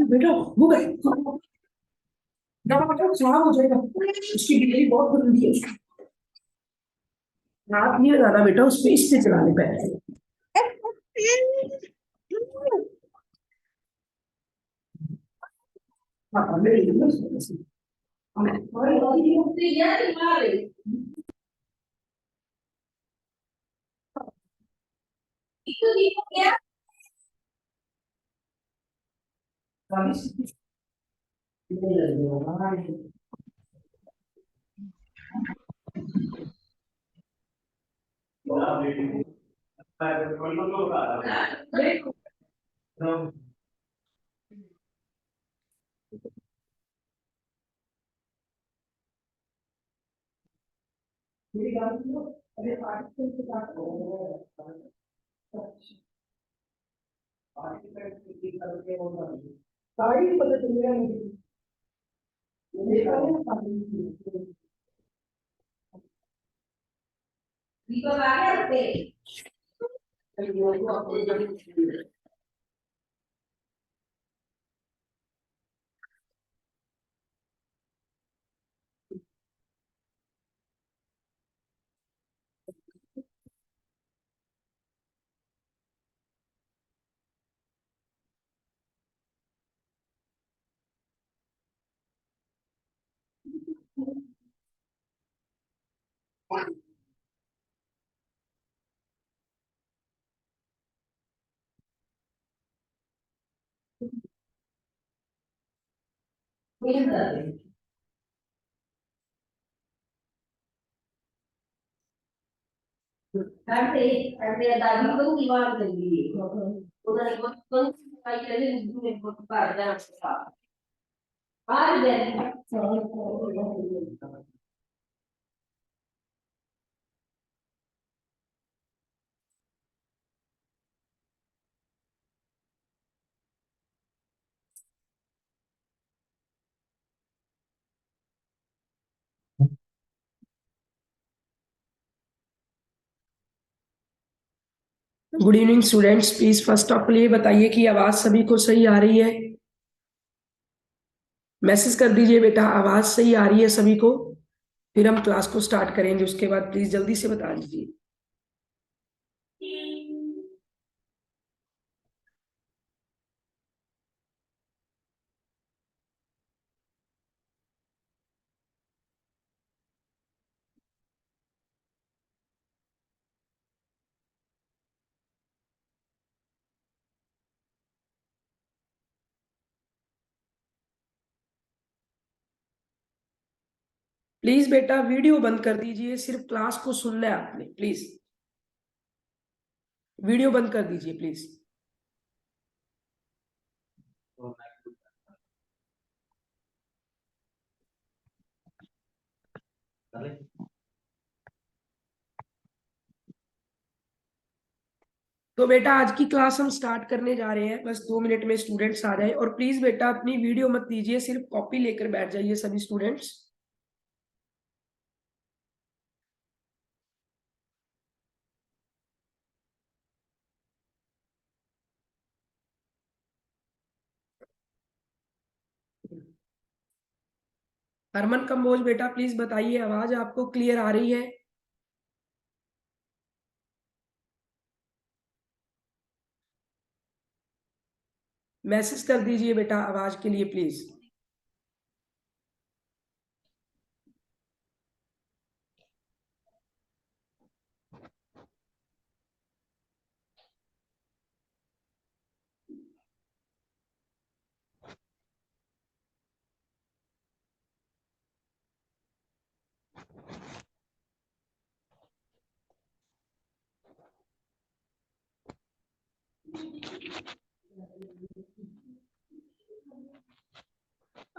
बेटा वो गए बेटा खराब हो जाएगा। उसकी बिजली बहुत गंदी है। उसकी रात नहीं लगाना बेटा, उस पे इससे चलाने पे हाँ मेरे साड़ी पता चल रहा है good evening students, please first of all ये बताइए कि आवाज सभी को सही आ रही है। मैसेज कर दीजिए बेटा, आवाज सही आ रही है सभी को। फिर हम क्लास को स्टार्ट करेंगे, उसके बाद प्लीज जल्दी से बता दीजिए। प्लीज बेटा वीडियो बंद कर दीजिए, सिर्फ क्लास को सुनना है आपने। प्लीज वीडियो बंद कर दीजिए प्लीज। तो बेटा आज की क्लास हम स्टार्ट करने जा रहे हैं, बस 2 मिनट में स्टूडेंट्स आ जाए। और प्लीज बेटा अपनी वीडियो मत दीजिए, सिर्फ कॉपी लेकर बैठ जाइए सभी स्टूडेंट्स। हरमन कंबोज बेटा प्लीज बताइए, आवाज आपको क्लियर आ रही है? मैसेज कर दीजिए बेटा आवाज के लिए प्लीज।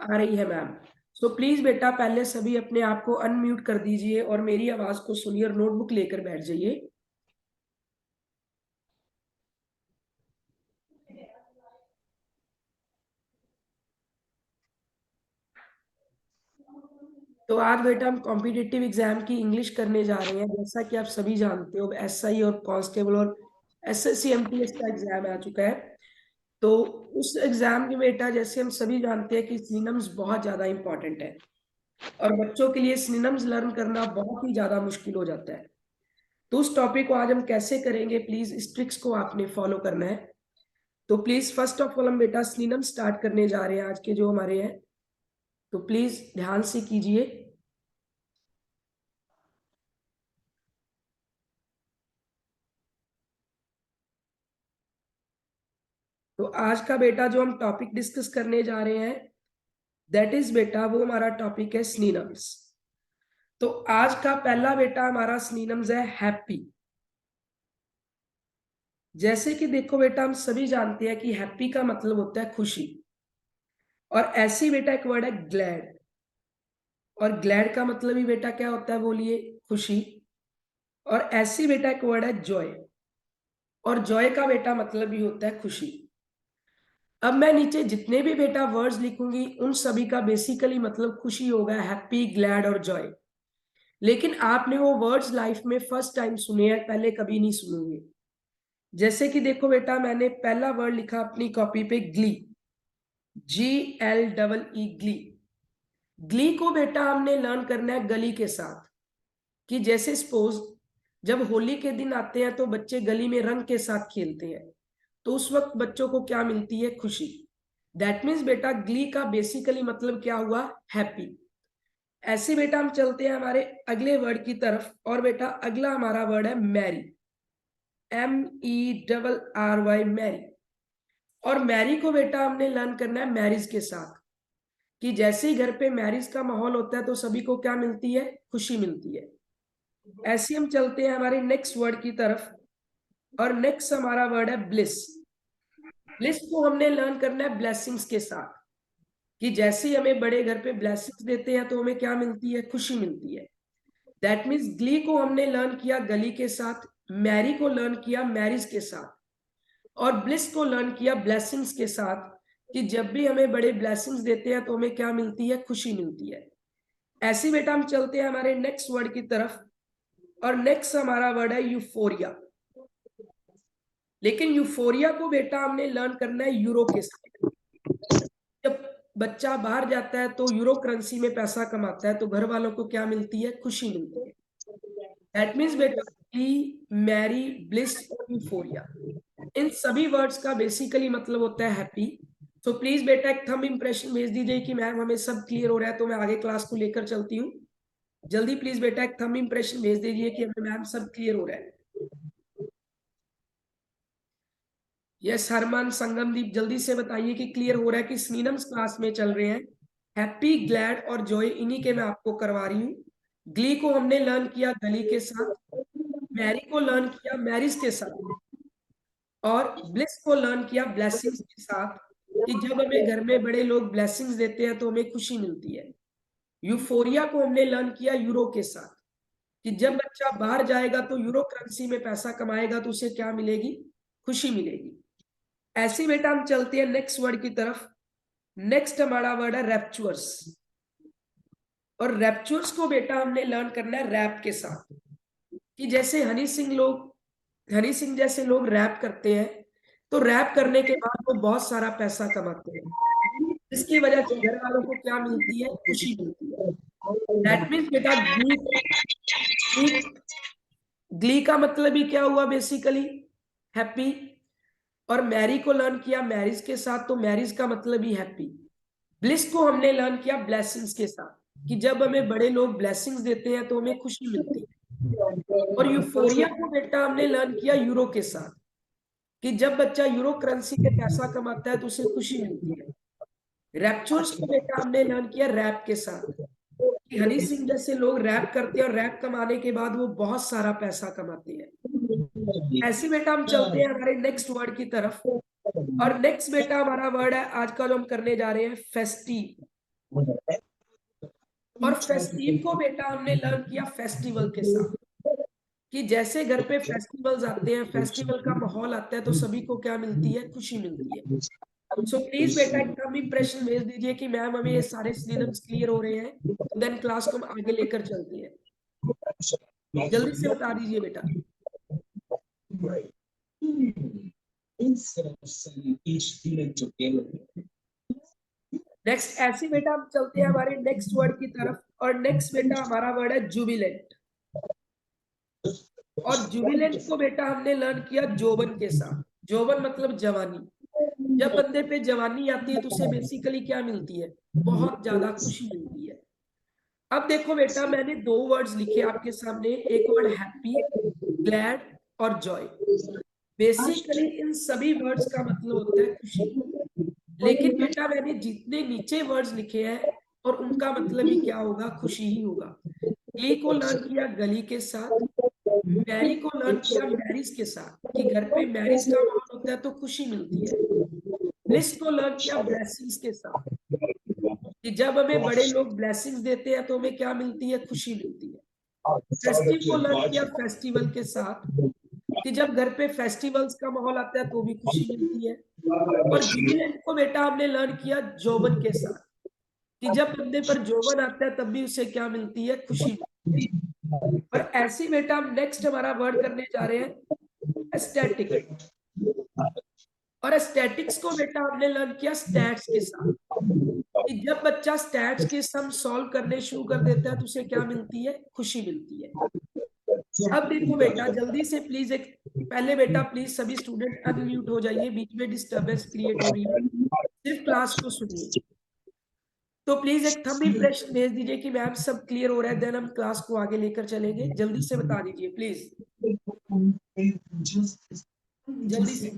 आ रही है मैम। सो प्लीज बेटा पहले सभी अपने आप को अनम्यूट कर दीजिए और मेरी आवाज को सुनिए और नोटबुक लेकर बैठ जाइए। तो आज बेटा हम कॉम्पिटिटिव एग्जाम की इंग्लिश करने जा रहे हैं। जैसा कि आप सभी जानते हो एसआई और कांस्टेबल और एसएससी एमटीएस का एग्जाम आ चुका है। तो उस एग्जाम में बेटा जैसे हम सभी जानते हैं कि सिनोनिम्स बहुत ज्यादा इंपॉर्टेंट है और बच्चों के लिए सिनोनिम्स लर्न करना बहुत ही ज्यादा मुश्किल हो जाता है। तो उस टॉपिक को आज हम कैसे करेंगे, प्लीज इस ट्रिक्स को आपने फॉलो करना है। तो प्लीज फर्स्ट ऑफ ऑल हम बेटा सिनोनिम स्टार्ट करने जा रहे हैं आज के जो हमारे हैं। तो प्लीज ध्यान से कीजिए। तो आज का बेटा जो हम टॉपिक डिस्कस करने जा रहे हैं दैट इज बेटा वो हमारा टॉपिक है सिनोनिम्स। तो आज का पहला बेटा हमारा सिनोनिम्स है हैप्पी। जैसे कि देखो बेटा हम सभी जानते हैं कि हैप्पी का मतलब होता है खुशी। और ऐसी बेटा एक वर्ड है ग्लैड। और ग्लैड का मतलब ही बेटा क्या होता है बोलिए, खुशी। और ऐसी बेटा एक वर्ड है जॉय। और जॉय का बेटा मतलब ही होता है खुशी। अब मैं नीचे जितने भी बेटा वर्ड्स लिखूंगी उन सभी का बेसिकली मतलब खुशी होगा, हैप्पी, ग्लैड और जॉय। लेकिन आपने वो वर्ड्स लाइफ में फर्स्ट टाइम सुने हैं, पहले कभी नहीं सुनोगे। जैसे कि देखो बेटा मैंने पहला वर्ड लिखा अपनी कॉपी पे ग्ली, GLEE ग्ली। ग्ली को बेटा हमने लर्न करना है गली के साथ। कि जैसे सपोज जब होली के दिन आते हैं तो बच्चे गली में रंग के साथ खेलते हैं, तो उस वक्त बच्चों को क्या मिलती है, खुशी। दैट मीन्स बेटा ग्ली का बेसिकली मतलब क्या हुआ, हैप्पी। ऐसे बेटा हम चलते हैं हमारे अगले वर्ड की तरफ। और बेटा अगला हमारा वर्ड है मैरी, MERRY मैरी। और मैरी को बेटा हमने लर्न करना है मैरिज के साथ। कि जैसे ही घर पे मैरिज का माहौल होता है तो सभी को क्या मिलती है, खुशी मिलती है। ऐसे हम चलते हैं हमारे नेक्स्ट वर्ड की तरफ। और नेक्स्ट हमारा वर्ड है ब्लिस। ब्लिस को हमने लर्न करना है ब्लेसिंग्स के साथ। कि जैसे ही हमें बड़े घर पे ब्लेसिंग्स देते हैं तो हमें क्या मिलती है, खुशी मिलती है। दैट मीन्स ग्ली को हमने लर्न किया गली के साथ, मैरी को लर्न किया मैरिज के साथ, और ब्लिस को लर्न किया ब्लेसिंग्स के साथ। कि जब भी हमें बड़े ब्लेसिंग्स देते हैं तो हमें क्या मिलती है, खुशी मिलती है। ऐसे बेटा हम चलते हैं हमारे नेक्स्ट वर्ड की तरफ। और नेक्स्ट हमारा वर्ड है यूफोरिया। लेकिन यूफोरिया को बेटा हमने लर्न करना है यूरो के साथ। जब बच्चा बाहर जाता है तो यूरो करेंसी में पैसा कमाता है तो घर वालों को क्या मिलती है, खुशी मिलती है। दैट मीन्स बेटा की मैरी, ब्लिस और यूफोरिया, इन सभी वर्ड्स का बेसिकली मतलब होता है हैप्पी। तो प्लीज बेटा एक थंब इंप्रेशन भेज दीजिए कि मैम हमें सब क्लियर हो रहा है, तो मैं आगे क्लास को लेकर चलती हूँ। जल्दी प्लीज बेटा एक थंब इंप्रेशन भेज दीजिए कि हमें मैम सब क्लियर हो रहा है। यस हरमान, संगमदीप, जल्दी से बताइए कि क्लियर हो रहा है कि सिनोनिम्स क्लास में चल रहे हैं। हैप्पी, ग्लैड और जॉय इन्हीं के मैं आपको करवा रही हूँ। ग्ली को हमने लर्न किया गली के साथ, मैरी को लर्न किया मैरिज के साथ, और ब्लिस को लर्न किया ब्लेसिंग्स के साथ। कि जब हमें घर में बड़े लोग ब्लेसिंग्स देते हैं तो हमें खुशी मिलती है। यूफोरिया को हमने लर्न किया यूरो के साथ। कि जब बच्चा बाहर जाएगा तो यूरो करेंसी में पैसा कमाएगा तो उसे क्या मिलेगी, खुशी मिलेगी। ऐसे ही बेटा हम चलते हैं नेक्स्ट वर्ड की तरफ। नेक्स्ट हमारा वर्ड है रैप्चुअर्स। और रैप्चुअर्स को बेटा हमने लर्न करना है रैप के साथ। कि जैसे हनी सिंह जैसे लोग रैप करते हैं तो रैप करने के बाद वो बहुत सारा पैसा कमाते हैं, जिसकी वजह से घर वालों को क्या मिलती है, खुशी मिलती है। दैट मीन्स बेटा ग्ली, ग्ली का मतलब ही क्या हुआ, बेसिकली हैप्पी। और मैरी को लर्न किया मैरिज के साथ, तो मैरिज का मतलब ही हैप्पी। ब्लिस को हमने लर्न किया ब्लेसिंग्स के साथ, कि जब हमें बड़े लोग ब्लेसिंग्स देते हैं तो हमें खुशी मिलती है। और यूफोरिया को बेटा हमने लर्न किया यूरो के साथ, कि जब बच्चा यूरो करेंसी पे पैसा कमाता है तो उसे खुशी मिलती है। रैप्चर्स को बेटा हमने लर्न किया रैप के साथ, कि हनी सिंह जैसे लोग रैप करते हैं और रैप कमाने के बाद वो बहुत सारा पैसा कमाते हैं। ऐसे बेटा हम चलते हैं हमारे नेक्स्ट वर्ड की तरफ। और नेक्स्ट बेटा हमारा वर्ड है आज का जो हम करने जा रहे हैं, फेस्टिव। और फेस्टिव को बेटा हमने लर्न किया फेस्टिवल के साथ, कि जैसे घर पे फेस्टिवल्स आते हैं, फेस्टिवल का माहौल आता है तो सभी को क्या मिलती है, खुशी मिलती है। सो प्लीज बेटा एक कम इंप्रेशन भेज दीजिए कि मैम हमें ये सारे सिनोनिम्स क्लियर हो रहे हैं, तो देन क्लास को हम आगे लेकर चलते हैं। जल्दी से बता दीजिए बेटा। नेक्स्ट ऐसे बेटा हम चलते हैं हमारे नेक्स्ट वर्ड की तरफ। और नेक्स्ट बेटा हमारा वर्ड है जुबिलेंट। और जुबिलेंट को बेटा हमने लर्न किया जोबन के साथ। जोबन मतलब जवानी। जब बंदे पे जवानी आती है तो उसे बेसिकली क्या मिलती है, बहुत ज्यादा खुशी मिलती है। अब देखो बेटा मैंने दो वर्ड्स लिखे आपके सामने, एक वर्ड हैप्पी, ग्लैड और जॉय। बेसिकली इन सभी वर्ड्स का मतलब होता है खुशी। लेकिन बेटा मैंने जितने नीचे वर्ड्स लिखे हैं और उनका मतलब ही क्या होगा, खुशी ही होगा। गली को लर्न किया गली के साथ, मैरी को लर्न किया मैरिज के साथ, कि घर पे मैरिज का माहौल होता है तो खुशी मिलती है। ब्लिस को लर्न किया ब्लेसिंग्स के साथ, कि जब हमें बड़े लोग ब्लेसिंग्स देते हैं तो हमें क्या मिलती है, खुशी मिलती है। फेस्टिव को लर्न किया फेस्टिवल के साथ, कि जब घर पे फेस्टिवल्स का माहौल आता है तो भी खुशी मिलती है। और जुबिलेंट को बेटा हमने लर्न किया जोबन के साथ, कि जब बंदे पर जोबन आता है तब भी उसे क्या मिलती है, खुशी मिलती है। और ऐसे बेटा हम नेक्स्ट हमारा वर्ड करने जा रहे हैं एस्थेटिक। और एस्थेटिक्स को बेटा हमने लर्न किया स्टैट्स के साथ, कि जब बच्चा स्टैट्स के सम सॉल्व करने शुरू कर देता है तो उसे क्या मिलती है, खुशी मिलती है। अब देखो बेटा जल्दी से प्लीज एक, पहले बेटा प्लीज सभी स्टूडेंट अनम्यूट हो जाइए, बीच में डिस्टरबेंस क्रिएट हो रही है, सिर्फ क्लास को सुनिए। तो प्लीज एक थंब इंप्रेशन भेज दीजिए कि मैम सब क्लियर हो रहा है, देन हम क्लास को आगे लेकर चलेंगे। जल्दी से बता दीजिए प्लीज, जल्दी से।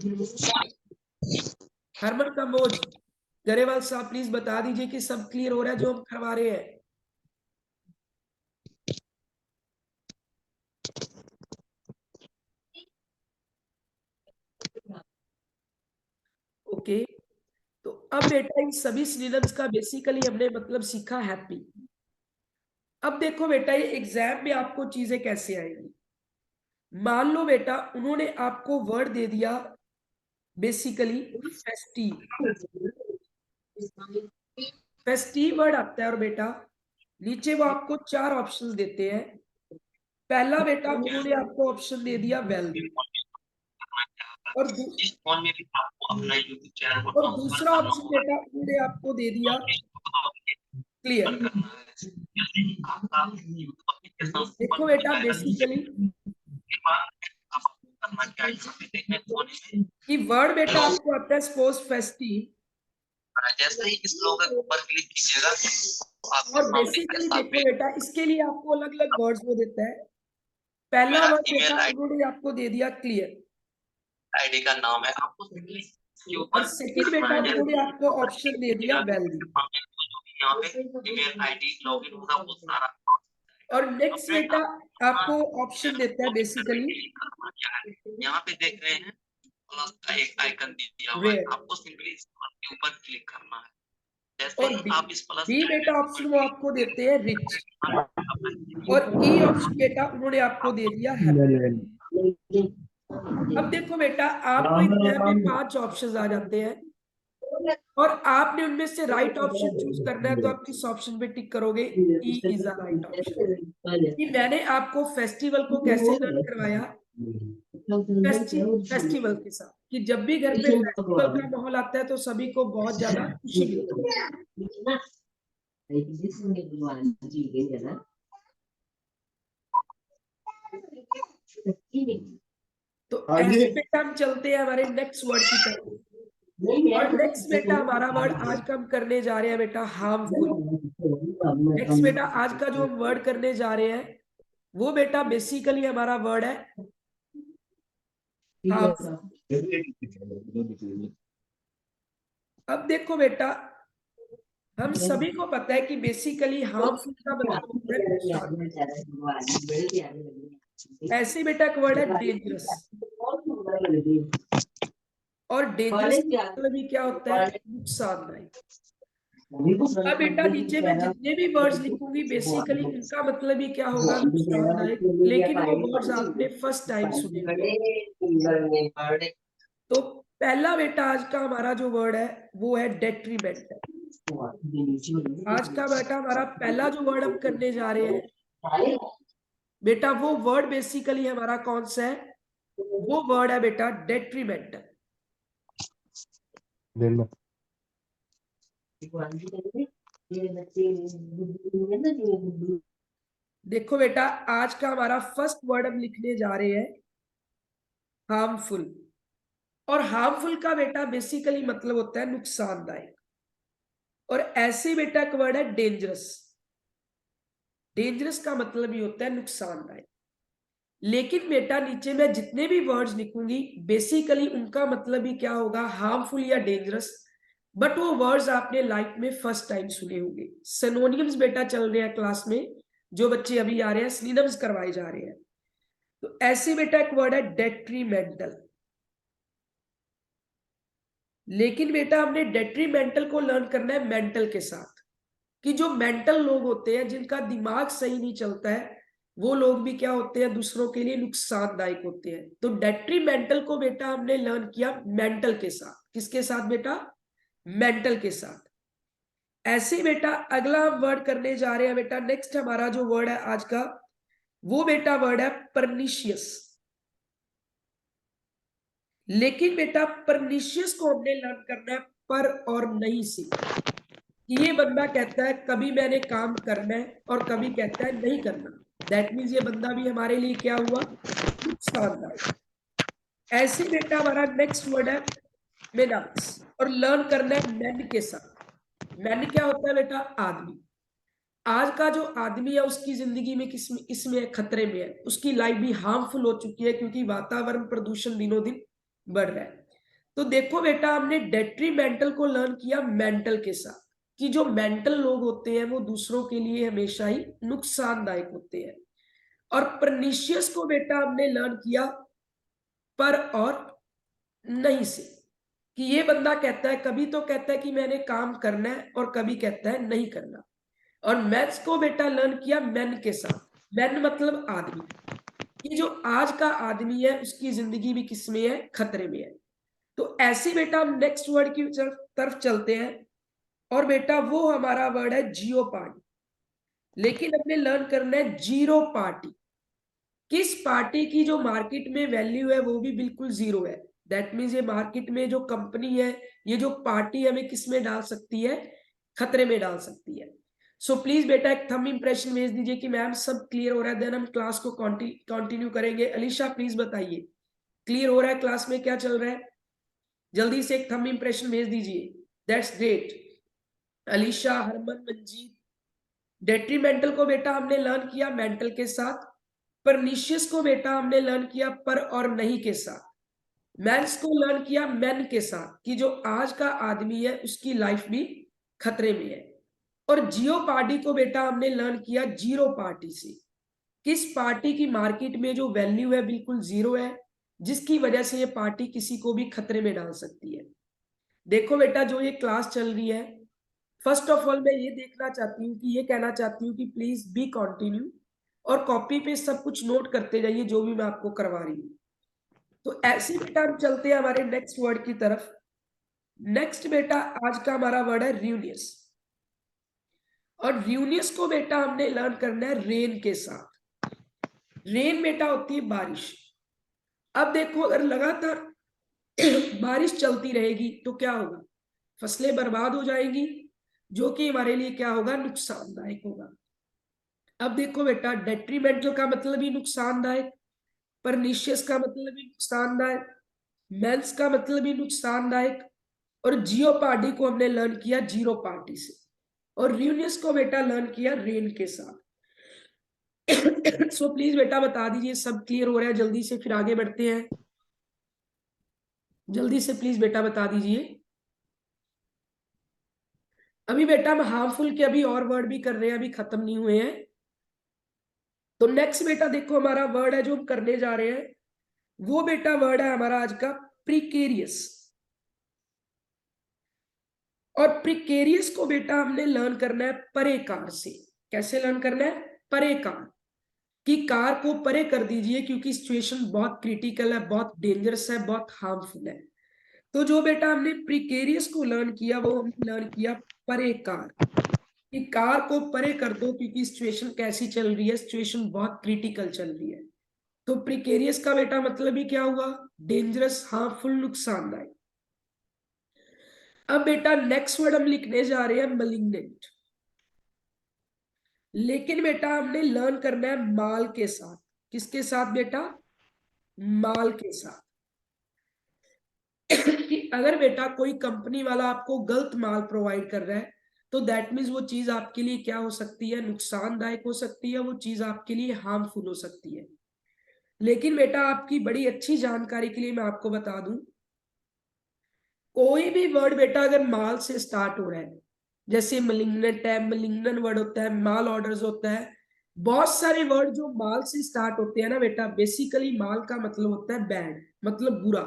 हरमन कंबोज, गरेवाल साहब प्लीज बता दीजिए कि सब क्लियर हो रहा है जो हम करवा रहे हैं। ओके, तो अब बेटा इन सभी सिनोनिम्स का बेसिकली हमने मतलब सीखा हैप्पी। अब देखो बेटा ये एग्जाम में आपको चीजें कैसे आएंगी। मान लो बेटा उन्होंने आपको वर्ड दे दिया बेसिकली फेस्टिव। फेस्टिव वर्ड आता है और बेटा नीचे वो आपको चार ऑप्शंस देते हैं। पहला बेटा उन्होंने आपको ऑप्शन दे दिया वेल्दी, और दूसरा ऑप्शन बेटा उन्होंने आपको दे दिया क्लियर। देखो बेटा बेसिकली कि वर्ड बेटा आपको आता है सपोज फेस्टिव, जैसे ही इस लोगो के ऊपर क्लिक कीजिएगा तो आपके और सामने बेसिकली ऐसा देखो बेटा इसके लिए आपको अलग अलग वर्ड्स वो देता है। पहला मेरा वर्ड बेटा ईमेल उन्होंने आपको दे दिया क्लियर, आईडी का नाम है, आपको सिंपली इसके और ऊपर क्लिक सेकंड करना बेटा है। उन्होंने आपको ऑप्शन दे दिया वेल्दी, यहाँ पे ईमेल आईडी लॉगिन होगा वो सारा। और नेक्स्ट बेटा आपको ऑप्शन देता है बेसिकली यहाँ पे देख रहे हैं प्लस का एक आइकन दिया हुआ है, रेयर। आपको सिंपली इस प्लस के ऊपर क्लिक करना है। जैसे और ही डी, आप इस प्लस डी के बेटा आइकन ऑप्शन पर वो क्लिक आपको देते हैं रिच, करेंगे और ई ऑप्शन बेटा उन्होंने आपको दे दिया हैप्पी। अब देखो बेटा आपको एग्जाम में 5 ऑप्शंस आ जाते हैं, और आपने उनमें से राइट ऑप्शन चूज करना है, तो आप किस ऑप्शन पे टिक करोगे, E is a right option. कि मैंने आपको फेस्टिवल को कैसे लर्न करवाया, फेस्टिवल के साथ, कि जब भी घर पे फेस्टिवल का माहौल आता है तो सभी को बहुत ज्यादा खुशी मिलती है। तो ऐसे बेटा हम चलते हैं हमारे नेक्स्ट वर्ड की तरफ। और नेक्स्ट बेटा हमारा वर्ड आज का हम करने जा रहे हैं बेटा हार्मफुल। नेक्स्ट बेटा आज का जो हम वर्ड करने जा रहे हैं वो बेटा बेसिकली हमारा वर्ड है हार्मफुल। अब देखो बेटा, हम सभी को पता है कि बेसिकली हार्मफुल का मतलब होता है नुकसान। ऐसे बेटा एक वर्ड है डेंजरस। और डेंजरस का मतलब भी क्या होता है? नुकसानदायक। अब बेटा नीचे में जितने भी वर्ड्स लिखूंगी बेसिकली उनका मतलब ही क्या होगा? नुकसानदायक। लेकिन वो वर्ड्स आपने फर्स्ट टाइम सुने होंगे। तो पहला बेटा आज का हमारा जो वर्ड है वो है डेट्रीमेंटल। आज का बेटा हमारा पहला जो वर्ड हम करने जा रहे हैं बेटा, वो वर्ड बेसिकली हमारा कौन सा है? वो वर्ड है बेटा डेट्रीमेंटल। देखो बेटा, आज का हमारा फर्स्ट वर्ड हम लिखने जा रहे हैं हार्मफुल। और हार्मफुल का बेटा बेसिकली मतलब होता है नुकसानदायक। और ऐसे बेटा एक वर्ड है डेंजरस। डेंजरस का मतलब ही होता है नुकसानदायक। लेकिन बेटा नीचे में जितने भी वर्ड्स लिखूंगी बेसिकली उनका मतलब ही क्या होगा? हार्मफुल या डेंजरस। बट वो वर्ड्स आपने लाइफ में फर्स्ट टाइम सुने होंगे। सिनोनिम्स बेटा चल रहे हैं क्लास में, जो बच्चे अभी आ रहे हैं सिनोनिम्स करवाए जा रहे हैं। तो ऐसे बेटा एक वर्ड है डेट्रीमेंटल। लेकिन बेटा हमने डेट्रीमेंटल को लर्न करना है मेंटल के साथ, कि जो मेंटल लोग होते हैं जिनका दिमाग सही नहीं चलता है वो लोग भी क्या होते हैं? दूसरों के लिए नुकसानदायक होते हैं। तो डेट्रीमेंटल को बेटा हमने लर्न किया मेंटल के साथ। किसके साथ बेटा? मेंटल के साथ। ऐसे बेटा अगला हम वर्ड करने जा रहे हैं बेटा, नेक्स्ट हमारा जो वर्ड है आज का वो बेटा वर्ड है परनिशियस। लेकिन बेटा परनिशियस को हमने लर्न करना है पर और नहीं से। ये बंदा कहता है कभी मैंने काम करना है और कभी कहता है नहीं करना। दैट मीन्स ये बंदा भी हमारे लिए क्या हुआ? नुकसानदायक। ऐसे बेटा हमारा नेक्स्ट वर्ड है मेनाक्स। और लर्न करना है मैन के साथ। मैन क्या होता है बेटा? आदमी। आज का जो आदमी है उसकी जिंदगी में इसमें खतरे में है। उसकी लाइफ भी हार्मफुल हो चुकी है क्योंकि वातावरण प्रदूषण दिनों दिन बढ़ रहा है। तो देखो बेटा, हमने डेट्रीमेंटल को लर्न किया मेंटल के साथ, कि जो मेंटल लोग होते हैं वो दूसरों के लिए हमेशा ही नुकसानदायक होते हैं। और परनिशियस को बेटा हमने लर्न किया पर और नहीं से, कि ये बंदा कहता है कभी तो कहता है कि मैंने काम करना है और कभी कहता है नहीं करना। और मैथ्स को बेटा लर्न किया मैन के साथ। मैन मतलब आदमी, कि जो आज का आदमी है उसकी जिंदगी भी किसमें है? खतरे में है। तो ऐसे बेटा हम नेक्स्ट वर्ड की तरफ चलते हैं। और बेटा वो हमारा वर्ड है जियो पार्टी। लेकिन हमने लर्न करना है जीरो पार्टी। किस पार्टी की जो मार्केट में वैल्यू है वो भी बिल्कुल जीरो है। दैट मीन्स ये मार्केट में जो कंपनी है, ये जो पार्टी हमें किस में डाल सकती है? खतरे में डाल सकती है। सो प्लीज बेटा एक थंब इंप्रेशन भेज दीजिए कि मैम सब क्लियर हो रहा है, देन हम क्लास को कंटिन्यू करेंगे। अलीशा प्लीज बताइए क्लियर हो रहा है? क्लास में क्या चल रहा है? जल्दी से एक थंब इंप्रेशन भेज दीजिए। That's great. Alisha, Harman, Manjeet. Detrimental को बेटा हमने लर्न किया मेंटल के साथ। परनिशियस को बेटा हमने लर्न किया पर और नहीं के साथ। मैंस को लर्न किया मैन के साथ, कि जो आज का आदमी है उसकी लाइफ भी खतरे में है। और जियो पार्टी को बेटा हमने लर्न किया जीरो पार्टी से। किस पार्टी की मार्केट में जो वैल्यू है बिल्कुल जीरो है, जिसकी वजह से ये पार्टी किसी को भी खतरे में डाल सकती है। देखो बेटा, जो ये क्लास चल रही है, फर्स्ट ऑफ ऑल मैं ये देखना चाहती हूँ कि ये कहना चाहती हूँ कि प्लीज बी कंटिन्यू और कॉपी पे सब कुछ नोट करते जाइए जो भी मैं आपको करवा रही हूँ। तो ऐसे बेटा हम चलते हैं हमारे नेक्स्ट वर्ड की तरफ। नेक्स्ट बेटा आज का हमारा वर्ड है रियूनियस। और रियूनियस को बेटा हमने लर्न करना है रेन के साथ। रेन बेटा होती है बारिश। अब देखो, अगर लगातार बारिश चलती रहेगी तो क्या होगा? फसलें बर्बाद हो जाएंगी, जो कि हमारे लिए क्या होगा? नुकसानदायक होगा। अब देखो बेटा, डेट्रीमेंटल का मतलब ही नुकसानदायक, परनिशियस का मतलब भी नुकसानदायक, मेंस का मतलब भी नुकसानदायक, और जियोपार्डी को हमने लर्न किया जीरो पार्टी से, और रियूनियस को बेटा लर्न किया रेन के साथ। सो प्लीज बेटा बता दीजिए सब क्लियर हो रहा है जल्दी से, फिर आगे बढ़ते हैं। जल्दी से प्लीज बेटा बता दीजिए। अभी बेटा हम हार्मफुल के अभी और वर्ड भी कर रहे हैं, अभी खत्म नहीं हुए हैं। तो नेक्स्ट बेटा देखो हमारा वर्ड है जो हम करने जा रहे हैं, वो बेटा वर्ड है हमारा आज का प्रिकेरियस। और प्रिकेरियस को बेटा हमने लर्न करना है परे कार से। कैसे लर्न करना है? परे कार, कि कार को परे कर दीजिए क्योंकि सिचुएशन बहुत क्रिटिकल है, बहुत डेंजरस है, बहुत हार्मफुल है। तो जो बेटा हमने प्रिकेरियस को लर्न किया वो हमने लर्न किया परे कार, कि कार को परे कर दो क्योंकि सिचुएशन कैसी चल रही है, सिचुएशन बहुत क्रिटिकल चल रही है। तो प्रिकेरियस का बेटा मतलब ही क्या हुआ? डेंजरस, हार्मफुल, नुकसानदायक। अब बेटा नेक्स्ट वर्ड हम लिखने जा रहे हैं मलिग्नेंट, लेकिन बेटा हमने लर्न करना है माल के साथ। किसके साथ बेटा? माल के साथ। कि अगर बेटा कोई कंपनी वाला आपको गलत माल प्रोवाइड कर रहा है तो दैट मीन्स वो चीज आपके लिए क्या हो सकती है? नुकसानदायक हो सकती है, वो चीज आपके लिए हार्मफुल हो सकती है। लेकिन बेटा आपकी बड़ी अच्छी जानकारी के लिए मैं आपको बता दूं, कोई भी वर्ड बेटा अगर माल से स्टार्ट हो रहा है, जैसे मलिग्नेंट है, मलिग्नेंट वर्ड होता है, माल ऑर्डर्स होता है, बहुत सारे वर्ड जो माल से स्टार्ट होते हैं ना बेटा, बेसिकली माल का मतलब होता है बैड, मतलब बुरा।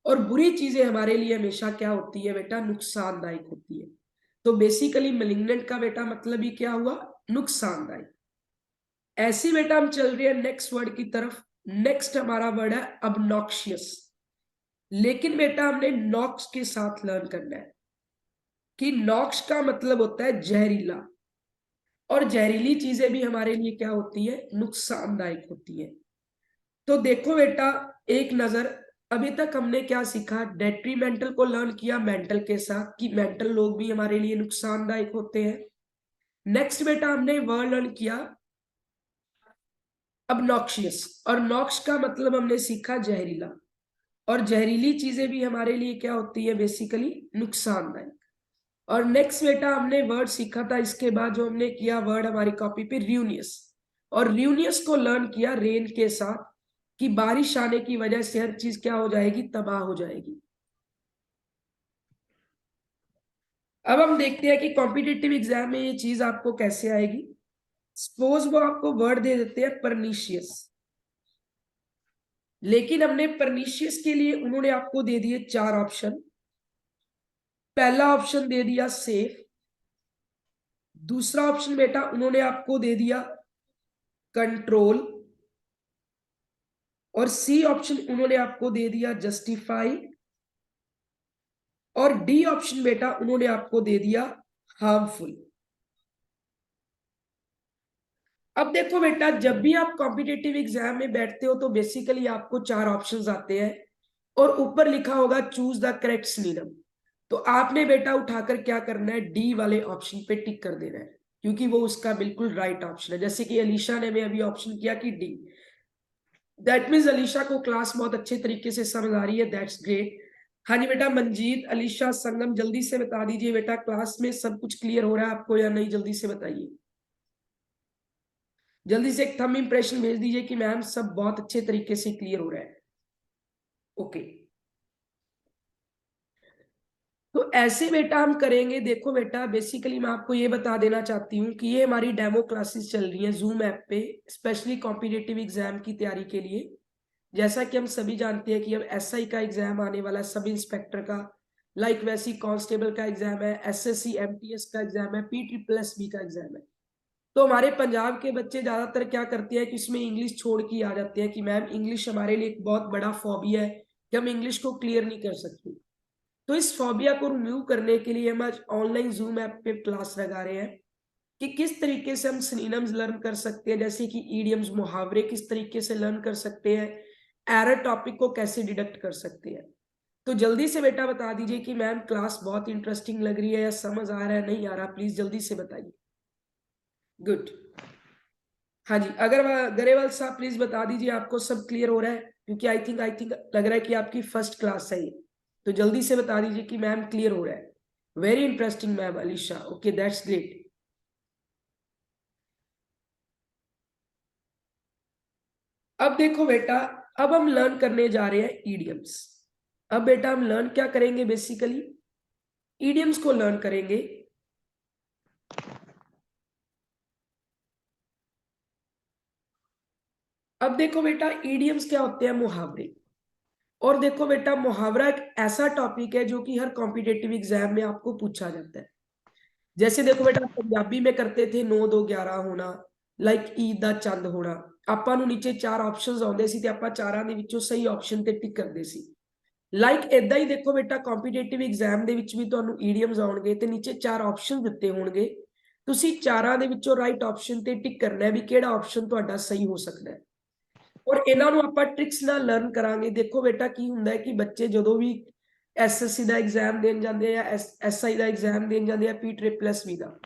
और बुरी चीजें हमारे लिए हमेशा क्या होती है बेटा? नुकसानदायक होती है। तो बेसिकली मलिग्नेंट का बेटा मतलब ही क्या हुआ? नुकसानदायक। ऐसे बेटा हम चल रहे हैं नेक्स्ट वर्ड की तरफ। नेक्स्ट हमारा वर्ड है अबनॉक्शियस, लेकिन बेटा हमने नॉक्स के साथ लर्न करना है, कि नॉक्स का मतलब होता है जहरीला, और जहरीली चीजें भी हमारे लिए क्या होती है? नुकसानदायक होती है। तो देखो बेटा एक नजर, अभी तक हमने क्या सीखा? डेट्रीमेंटल को लर्न किया मेंटल के साथ, कि मेंटल लोग भी हमारे लिए नुकसानदायक होते हैं। नेक्स्ट बेटा हमने वर्ड लर्न किया अबनॉक्शियस, और नॉक्स का मतलब हमने सीखा जहरीला, और जहरीली चीजें भी हमारे लिए क्या होती है? बेसिकली नुकसानदायक। और नेक्स्ट बेटा हमने वर्ड सीखा था इसके बाद, जो हमने किया वर्ड हमारी कॉपी पे, रियूनियस, और रियूनियस को लर्न किया रेन के साथ, कि बारिश आने की वजह से हर चीज क्या हो जाएगी? तबाह हो जाएगी। अब हम देखते हैं कि कॉम्पिटिटिव एग्जाम में ये चीज आपको कैसे आएगी। सपोज वो आपको वर्ड दे देते हैं परनिशियस, लेकिन हमने परनिशियस के लिए उन्होंने आपको दे दिए 4 ऑप्शन। पहला ऑप्शन दे दिया सेफ, दूसरा ऑप्शन बेटा उन्होंने आपको दे दिया कंट्रोल, और सी ऑप्शन उन्होंने आपको दे दिया जस्टिफाई, और डी ऑप्शन बेटा उन्होंने आपको दे दिया हार्मफुल। अब देखो बेटा जब भी आप कॉम्पिटिटिव एग्जाम में बैठते हो तो बेसिकली आपको 4 ऑप्शंस आते हैं, और ऊपर लिखा होगा चूज द करेक्ट सिनोनिम। तो आपने बेटा उठाकर क्या करना है? डी वाले ऑप्शन पे टिक कर देना है, क्योंकि वो उसका बिल्कुल राइट ऑप्शन है। जैसे कि अलीशा ने अभी ऑप्शन किया कि डी, दैट मीन्स अलीशा को क्लास बहुत अच्छे तरीके से समझ आ रही है, दैट्स ग्रेट। हाँ जी बेटा मंजीत, अलीशा, संगम, जल्दी से बता दीजिए बेटा क्लास में सब कुछ क्लियर हो रहा है आपको या नहीं? जल्दी से बताइए, जल्दी से एक थंब इंप्रेशन भेज दीजिए कि मैम सब बहुत अच्छे तरीके से क्लियर हो रहा है। ओके, तो ऐसे बेटा हम करेंगे। देखो बेटा बेसिकली मैं आपको ये बता देना चाहती हूँ कि ये हमारी डेमो क्लासेस चल रही हैं जूम ऐप पे, स्पेशली कॉम्पिटिटिव एग्जाम की तैयारी के लिए। जैसा कि हम सभी जानते हैं कि अब एसआई का एग्जाम आने वाला है, सब इंस्पेक्टर का, लाइक वैसी कांस्टेबल का एग्जाम है, एसएससी एमटीएस का एग्जाम है, पी का एग्जाम है। तो हमारे पंजाब के बच्चे ज्यादातर क्या करते हैं कि इसमें इंग्लिश छोड़ के आ जाते हैं, कि मैम इंग्लिश हमारे लिए एक बहुत बड़ा फोबिया है कि हम इंग्लिश को क्लियर नहीं कर सकते। तो इस फोबिया को रिमूव करने के लिए हम आज ऑनलाइन जूम ऐप पे क्लास लगा रहे हैं, कि किस तरीके से हम सिनोनिम्स लर्न कर सकते हैं, जैसे कि ईडियम्स, मुहावरे किस तरीके से लर्न कर सकते हैं, एरर टॉपिक को कैसे डिडक्ट कर सकते हैं। तो जल्दी से बेटा बता दीजिए कि मैम क्लास बहुत इंटरेस्टिंग लग रही है या समझ आ रहा है, नहीं आ रहा? प्लीज जल्दी से बताइए। गुड। हाँ जी, अगर गरेवाल साहब प्लीज बता दीजिए आपको सब क्लियर हो रहा है, क्योंकि आई थिंक लग रहा है कि आपकी फर्स्ट क्लास है ये, तो जल्दी से बता दीजिए कि मैम क्लियर हो रहा है। Very interesting ma'am Alisha, okay that's great. अब देखो बेटा, अब हम लर्न करने जा रहे हैं ईडियम्स। अब बेटा हम लर्न क्या करेंगे, बेसिकली ईडियम्स को लर्न करेंगे। अब देखो बेटा, ईडियम्स क्या होते हैं, मुहावरे। और देखो बेटा, मुहावरा एक ऐसा टॉपिक है जो कि हर कॉम्पिटेटिव एग्जाम में आपको पूछा जाता है। जैसे देखो बेटा, पंजाबी में करते थे 9 2 11 होना, ਲਾਈਕ ਈਦ ਦਾ ਚੰਦ ਹੋਣਾ। ਆਪਾਂ ਨੂੰ ਨੀਚੇ 4 ਆਪਸ਼ਨਸ ਆਉਂਦੇ ਸੀ ਤੇ ਆਪਾਂ ਚਾਰਾਂ ਦੇ ਵਿੱਚੋਂ ਸਹੀ ਆਪਸ਼ਨ ਤੇ ਟਿਕ ਕਰਦੇ ਸੀ। ਲਾਈਕ ਇਦਾਂ ਹੀ ਦੇਖੋ ਬੇਟਾ, ਕੰਪੀਟੀਟਿਵ ਐਗਜ਼ਾਮ ਦੇ ਵਿੱਚ ਵੀ ਤੁਹਾਨੂੰ ਈਡੀਅਮਸ ਆਉਣਗੇ ਤੇ ਨੀਚੇ 4 ਆਪਸ਼ਨ ਦਿੱਤੇ ਹੋਣਗੇ। ਤੁਸੀਂ ਚਾਰਾਂ ਦੇ ਵਿੱਚੋਂ ਰਾਈਟ ਆਪਸ਼ਨ ਤੇ ਟਿਕ ਕਰਨਾ ਹੈ ਵੀ ਕਿਹੜਾ ਆਪਸ਼ਨ ਤੁਹਾਡਾ ਸਹੀ ਹੋ ਸਕਦਾ ਹੈ। ਔਰ ਇਹਨਾਂ ਨੂੰ ਆਪਾਂ ਟ੍ਰਿਕਸ ਨਾਲ ਲਰਨ ਕਰਾਂਗੇ। ਦੇਖੋ ਬੇਟਾ, ਕੀ ਹੁੰਦਾ ਹੈ ਕਿ ਬੱਚੇ ਜਦੋਂ ਵੀ ਐਸਐਸਸੀ ਦਾ ਐਗਜ਼ਾਮ ਦੇਣ ਜਾਂਦੇ ਆ, ਐਸਆਈ ਦਾ ਐਗਜ਼ਾਮ ਦੇਣ ਜਾਂਦੇ ਆ, ਪੀ++ ਦਾ,